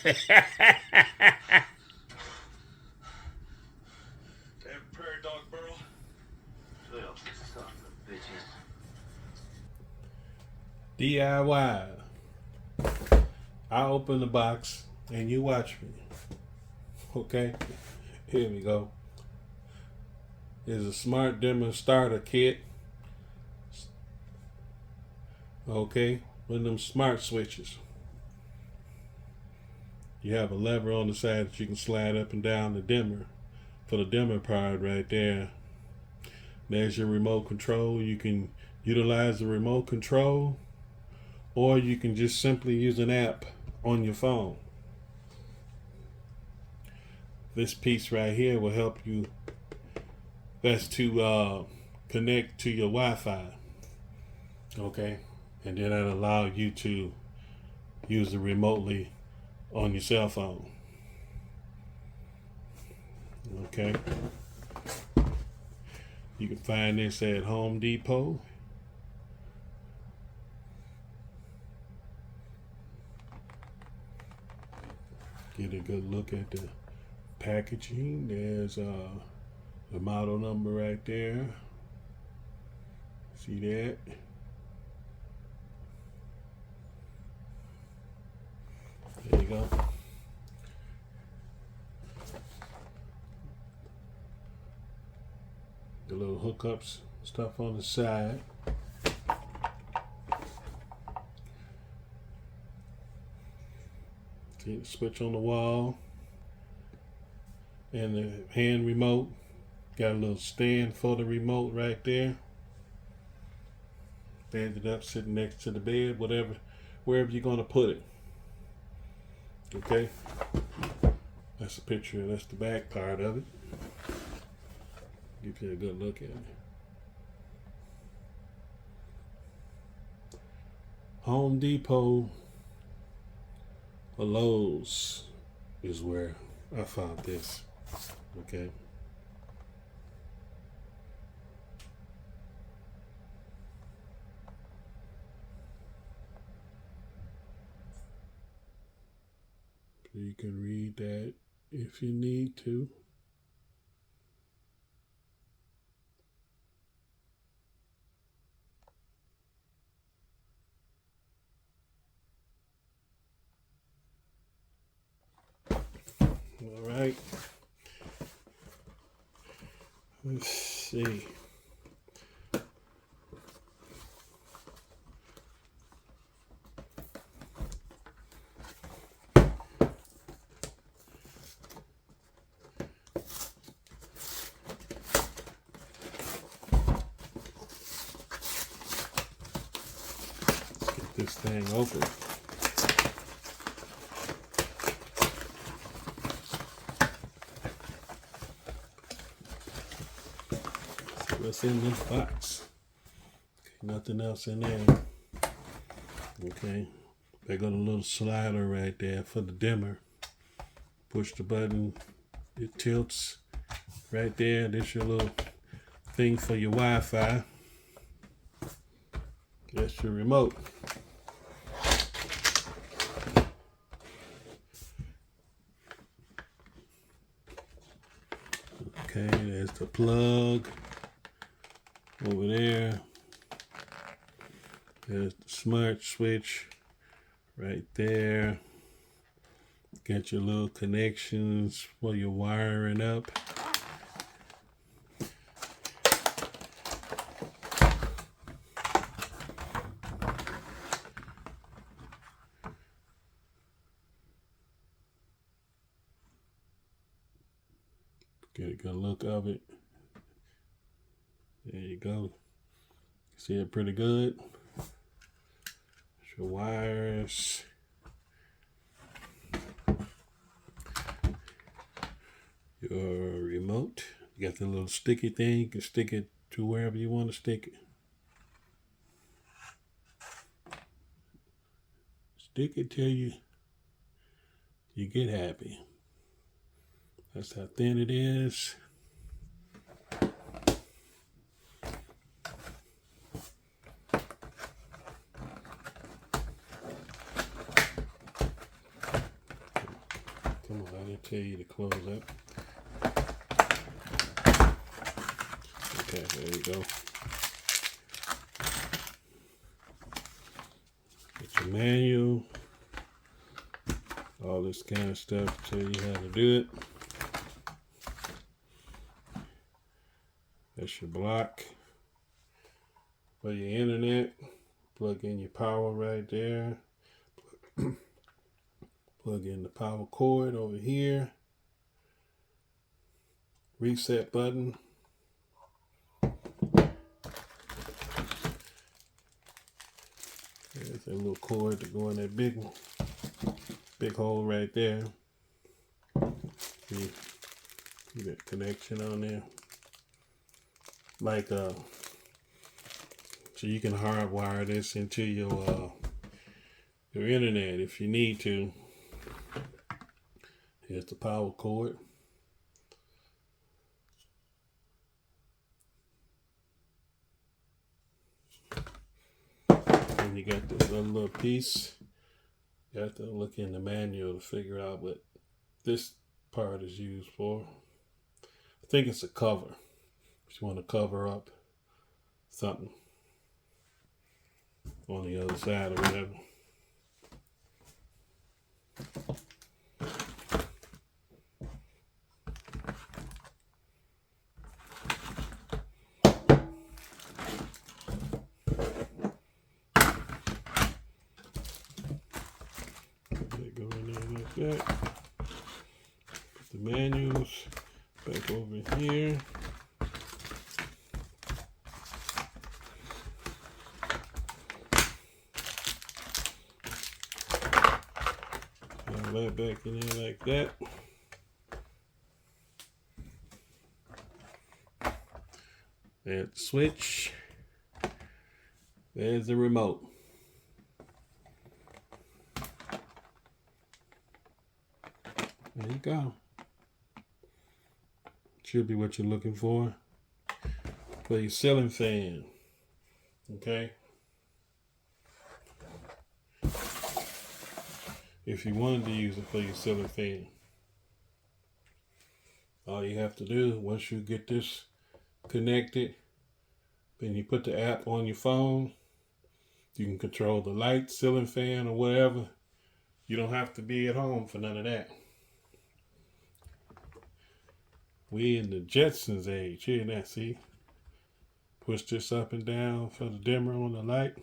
Prairie dog burrow. Well, son of a bitches. DIY. I open the box and you watch me. Okay? Here we go. It's a smart dimmer starter kit. Okay? With them smart switches. You have a lever on the side that you can slide up and down the dimmer. For the dimmer part right there. There's your remote control. You can utilize the remote control, or you can just simply use an app on your phone. This piece right here will help you. That's to connect to your Wi-Fi. Okay, and then that'll allow you to use it remotely on your cell phone. Okay, you can find this at Home Depot. Get a good look at the packaging. There's the model number right there. See that? There you go. The little hookups, stuff on the side. See the switch on the wall. And the hand remote. Got a little stand for the remote right there. Stand it up, sitting next to the bed, whatever, wherever you're gonna put it. Okay? That's a picture, that's the back part of it. Give you a good look at it. Home Depot or Lowe's is where I found this. Okay. So you can read that if you need to. All right. Let's see. Get this thing open. See what's in this box. Okay, nothing else in there. Okay. They got a little slider right there for the dimmer. Push the button, it tilts right there. This your little thing for your Wi-Fi. That's your remote. Okay, there's the plug over there. There's the smart switch right there. Got your little connections for your wiring up. Get a good look of it. There you go. See it pretty good. Your wires. Your remote. You got the little sticky thing. You can stick it to wherever you want to stick it. Stick it till you get happy. That's how thin it is. tell you to close up. Okay, there you go. Get your manual, all this kind of stuff, tell you how to do it. That's your block for your internet. Plug in your power right there. Plug in the power cord over here. Reset button. There's a little cord to go in that big hole right there. See that connection on there? Like so you can hardwire this into your internet if you need to. Here's the power cord. And you got this other little piece. You have to look in the manual to figure out what this part is used for. I think it's a cover. If you want to cover up something on the other side or whatever. Go in there like that. Put the manuals back over here. That back in there like that. There's the switch. There's the remote. There you go. Should be what you're looking for your ceiling fan. Okay. If you wanted to use it for your ceiling fan, all you have to do, once you get this connected, then you put the app on your phone. You can control the light, ceiling fan, or whatever. You don't have to be at home for none of that. We in the Jetsons age here now, see? Push this up and down for the dimmer on the light.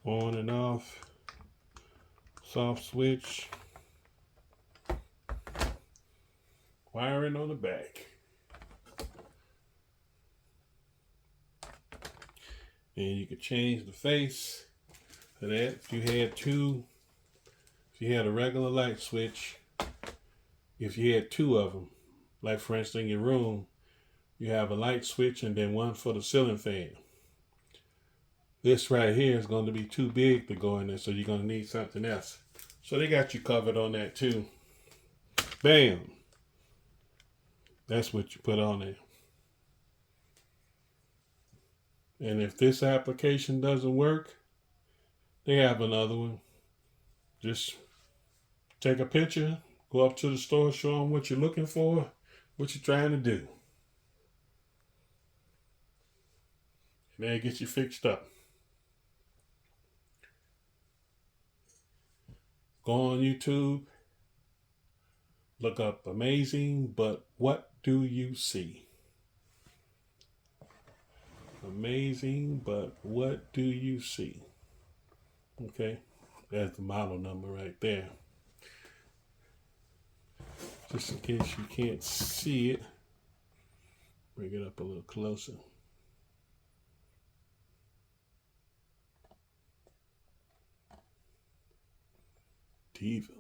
On and off. Soft switch. Wiring on the back. And you could change the face of that. If you had a regular light switch, if you had two of them, like for instance in your room, you have a light switch and then one for the ceiling fan. This right here is going to be too big to go in there, so you're going to need something else. So they got you covered on that too. Bam! That's what you put on there. And if this application doesn't work, they have another one. Just take a picture, go up to the store, show them what you're looking for, what you're trying to do. And they'll get you fixed up. Go on YouTube, look up Amazing, but what do you see? Amazing, but what do you see? Okay, that's the model number right there. Just in case you can't see it, bring it up a little closer. Diva.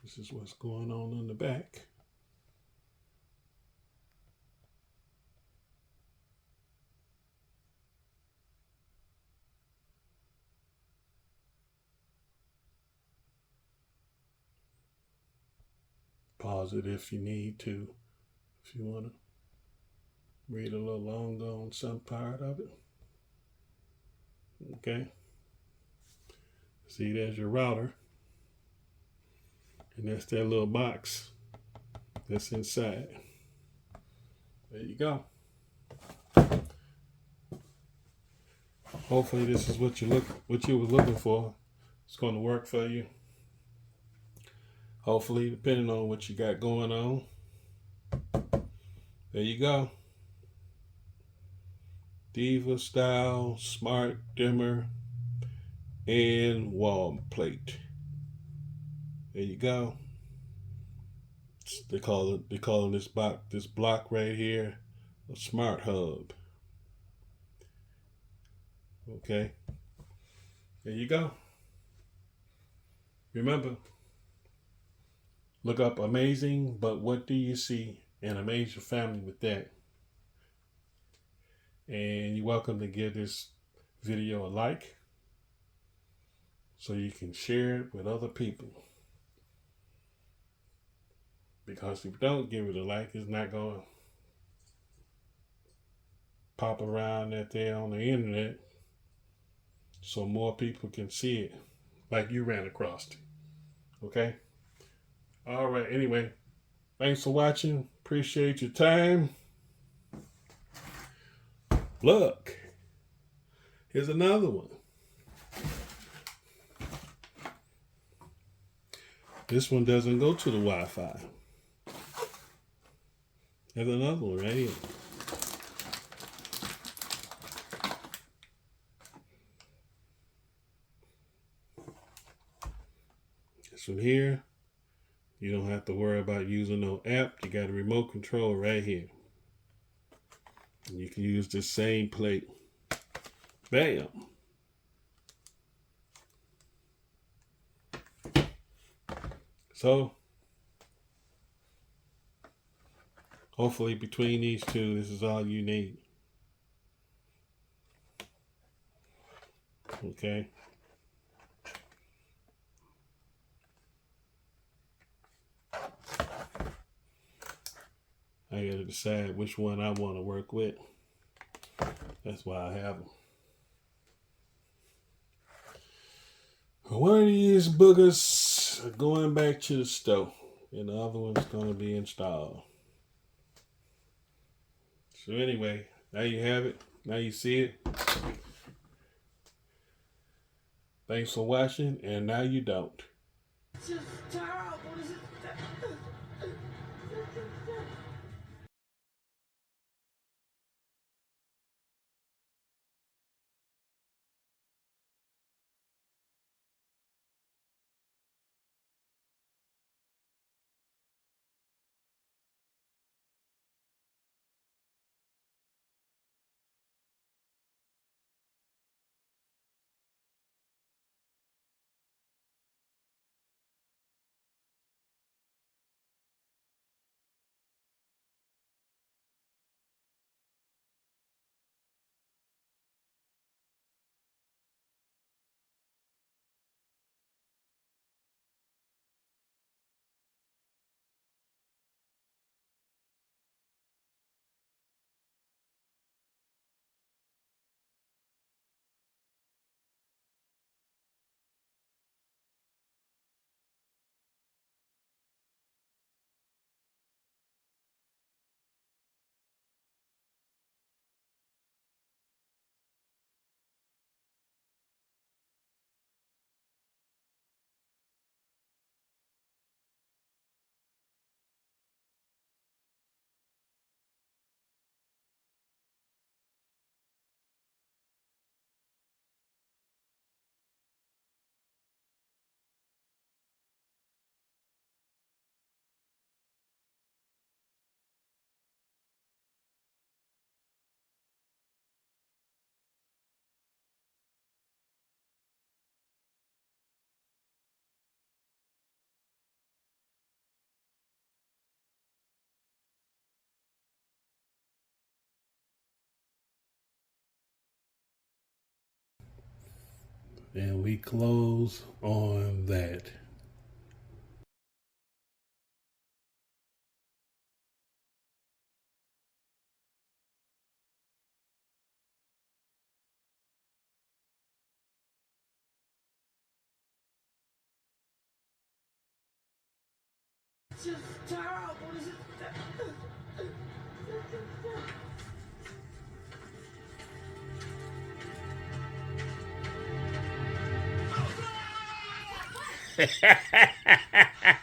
This is what's going on in the back. Pause it if you need to, if you want to read a little longer on some part of it. Okay. See, there's your router. And that's that little box that's inside. There you go. Hopefully this is what you were looking for. It's going to work for you. Hopefully, depending on what you got going on. There you go. Diva style, smart dimmer, and wall plate. There you go. They calling this block right here a smart hub. Okay. There you go. Remember, look up amazing, but what do you see? And amaze your family with that. And you're welcome to give this video a like so you can share it with other people. Because if you don't give it a like, it's not going to pop around out there on the internet so more people can see it like you ran across it. Okay? All right. Anyway, thanks for watching. Appreciate your time. Look, here's another one. This one doesn't go to the Wi-Fi. There's another one right here. This one here, you don't have to worry about using no app. You got a remote control right here. And you can use this same plate. Bam. So, hopefully between these two, this is all you need. Okay. I got to decide which one I want to work with. That's why I have them. One of these boogers are going back to the stove, and the other one's going to be installed. So anyway, now you have it. Now you see it. Thanks for watching, and now you don't. It's just terrible. And we close on that. just terrible. This is